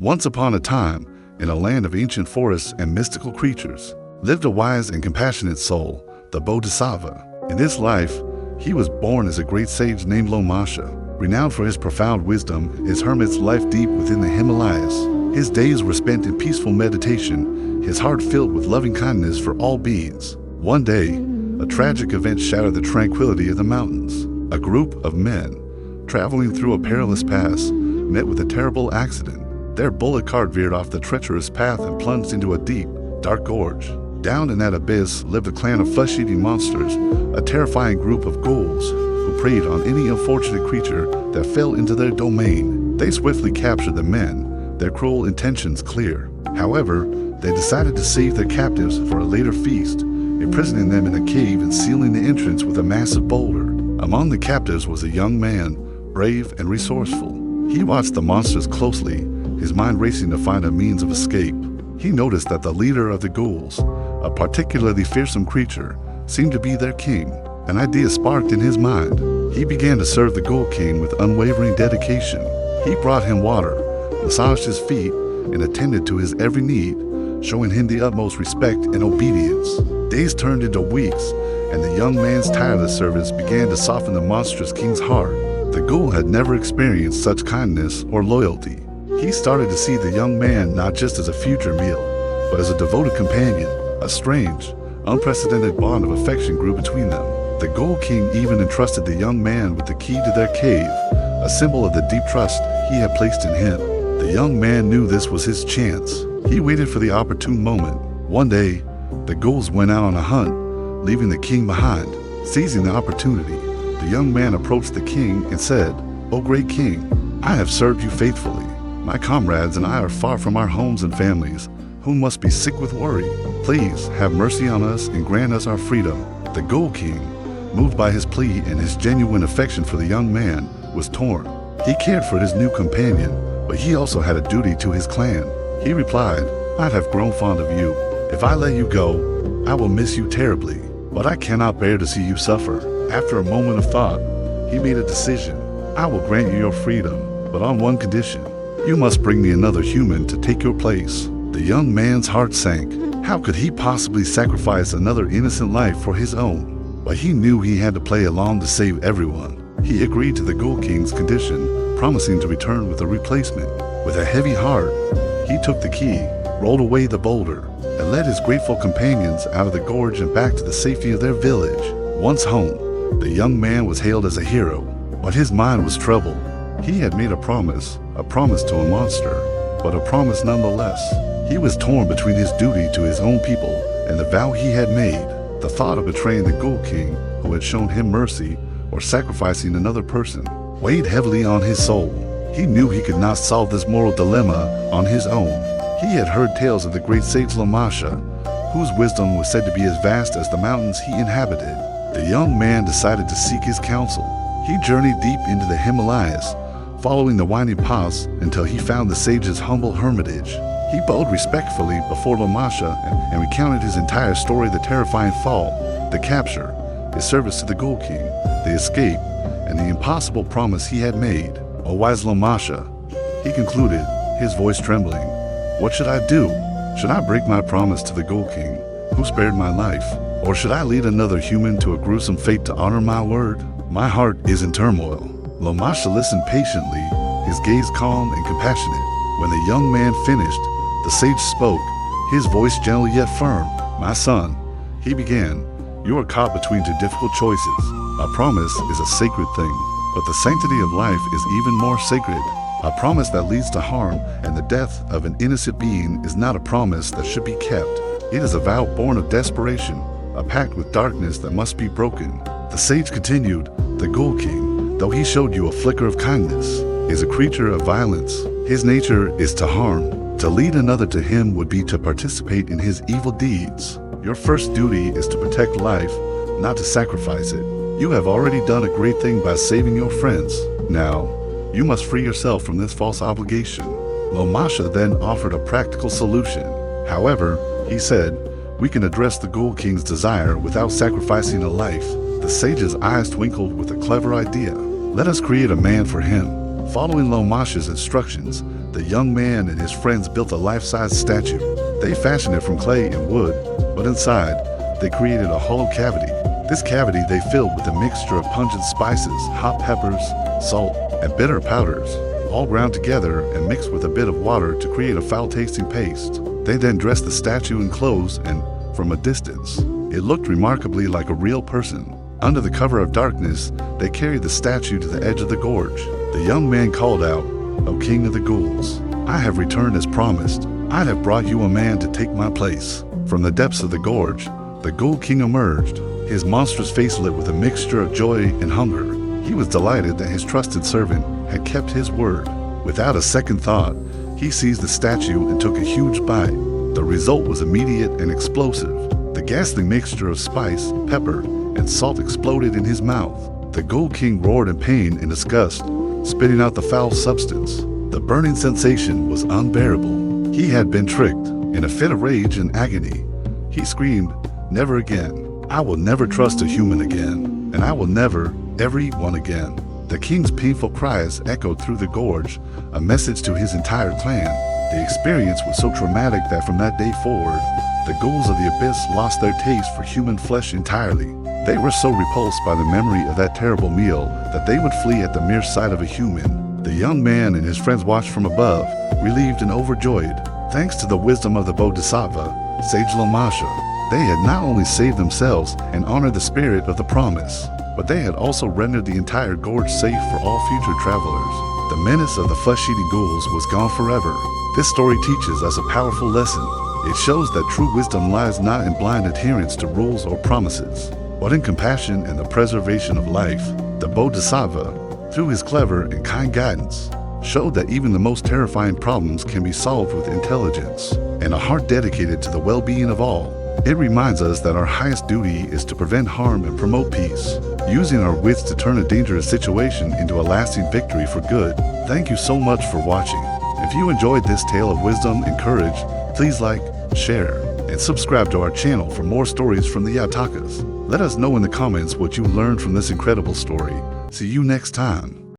Once upon a time, in a land of ancient forests and mystical creatures, lived a wise and compassionate soul, the Bodhisattva. In this life, he was born as a great sage named Lomasha. Renowned for his profound wisdom, his hermit's life deep within the Himalayas. His days were spent in peaceful meditation, his heart filled with loving kindness for all beings. One day, a tragic event shattered the tranquility of the mountains. A group of men, traveling through a perilous pass, met with a terrible accident. Their bullock cart veered off the treacherous path and plunged into a deep, dark gorge. Down in that abyss lived a clan of flesh-eating monsters, a terrifying group of ghouls who preyed on any unfortunate creature that fell into their domain. They swiftly captured the men, their cruel intentions clear. However, they decided to save their captives for a later feast, imprisoning them in a cave and sealing the entrance with a massive boulder. Among the captives was a young man, brave and resourceful. He watched the monsters closely, his mind racing to find a means of escape. He noticed that the leader of the ghouls, a particularly fearsome creature, seemed to be their king. An idea sparked in his mind. He began to serve the Ghoul King with unwavering dedication. He brought him water, massaged his feet, and attended to his every need, showing him the utmost respect and obedience. Days turned into weeks, and the young man's tireless service began to soften the monstrous king's heart. The ghoul had never experienced such kindness or loyalty. He started to see the young man not just as a future meal, but as a devoted companion. A strange, unprecedented bond of affection grew between them. The Ghoul King even entrusted the young man with the key to their cave, a symbol of the deep trust he had placed in him. The young man knew this was his chance. He waited for the opportune moment. One day, the ghouls went out on a hunt, leaving the king behind. Seizing the opportunity, the young man approached the king and said, "O great king, I have served you faithfully. My comrades and I are far from our homes and families, who must be sick with worry. Please have mercy on us and grant us our freedom." The Ghoul King, moved by his plea and his genuine affection for the young man, was torn. He cared for his new companion, but he also had a duty to his clan. He replied, "I have grown fond of you. If I let you go, I will miss you terribly, but I cannot bear to see you suffer." After a moment of thought, he made a decision. "I will grant you your freedom, but on one condition. You must bring me another human to take your place." The young man's heart sank. How could he possibly sacrifice another innocent life for his own? But he knew he had to play along to save everyone. He agreed to the Ghoul King's condition, promising to return with a replacement. With a heavy heart, he took the key, rolled away the boulder, and led his grateful companions out of the gorge and back to the safety of their village. Once home, the young man was hailed as a hero, but his mind was troubled. He had made a promise to a monster, but a promise nonetheless. He was torn between his duty to his own people and the vow he had made. The thought of betraying the Ghoul King, who had shown him mercy, or sacrificing another person, weighed heavily on his soul. He knew he could not solve this moral dilemma on his own. He had heard tales of the great sage Lomasha, whose wisdom was said to be as vast as the mountains he inhabited. The young man decided to seek his counsel. He journeyed deep into the Himalayas, following the winding paths until he found the sage's humble hermitage. He bowed respectfully before Lomasha and recounted his entire story: the terrifying fall, the capture, his service to the Ghoul King, the escape, and the impossible promise he had made. "O wise Lomasha," he concluded, his voice trembling, "what should I do? Should I break my promise to the Ghoul King, who spared my life? Or should I lead another human to a gruesome fate to honor my word? My heart is in turmoil." Lomasha listened patiently, his gaze calm and compassionate. When the young man finished, the sage spoke, his voice gentle yet firm. "My son," he began, "you are caught between two difficult choices. A promise is a sacred thing, but the sanctity of life is even more sacred. A promise that leads to harm and the death of an innocent being is not a promise that should be kept. It is a vow born of desperation, a pact with darkness that must be broken." The sage continued, "The Ghoul King, though he showed you a flicker of kindness, is a creature of violence. His nature is to harm. To lead another to him would be to participate in his evil deeds. Your first duty is to protect life, not to sacrifice it. You have already done a great thing by saving your friends. Now, you must free yourself from this false obligation." Lomasha then offered a practical solution. However, he said, "We can address the Ghoul King's desire without sacrificing a life." The sage's eyes twinkled with a clever idea. "Let us create a man for him." Following Lomasha's instructions, The young man and his friends built a life-size statue. They fashioned it from clay and wood, but inside, they created a hollow cavity. This cavity they filled with a mixture of pungent spices, hot peppers, salt, and bitter powders, all ground together and mixed with a bit of water to create a foul-tasting paste. They then dressed the statue in clothes and, from a distance, it looked remarkably like a real person. Under the cover of darkness, they carried the statue to the edge of the gorge. The young man called out, "O king of the ghouls, I have returned as promised. I have brought you a man to take my place." From the depths of the gorge, the Ghoul King emerged, his monstrous face lit with a mixture of joy and hunger. He was delighted that his trusted servant had kept his word. Without a second thought, he seized the statue and took a huge bite. The result was immediate and explosive. The ghastly mixture of spice, pepper, and salt exploded in his mouth. The Ghoul King roared in pain and disgust, spitting out the foul substance. The burning sensation was unbearable. He had been tricked. In a fit of rage and agony, he screamed, "Never again. I will never trust a human again, and I will never, everyone again." The king's painful cries echoed through the gorge, a message to his entire clan. The experience was so traumatic that from that day forward, the ghouls of the abyss lost their taste for human flesh entirely. They were so repulsed by the memory of that terrible meal that they would flee at the mere sight of a human. The young man and his friends watched from above, relieved and overjoyed. Thanks to the wisdom of the Bodhisattva, Sage Lomasha, they had not only saved themselves and honored the spirit of the promise, but they had also rendered the entire gorge safe for all future travelers. The menace of the flesh-eating ghouls was gone forever. This story teaches us a powerful lesson. It shows that true wisdom lies not in blind adherence to rules or promises, but in compassion and the preservation of life. The Bodhisattva, through his clever and kind guidance, showed that even the most terrifying problems can be solved with intelligence and a heart dedicated to the well-being of all. It reminds us that our highest duty is to prevent harm and promote peace, using our wits to turn a dangerous situation into a lasting victory for good. Thank you so much for watching. If you enjoyed this tale of wisdom and courage, please like, share, and subscribe to our channel for more stories from the Jatakas. Let us know in the comments what you learned from this incredible story. See you next time.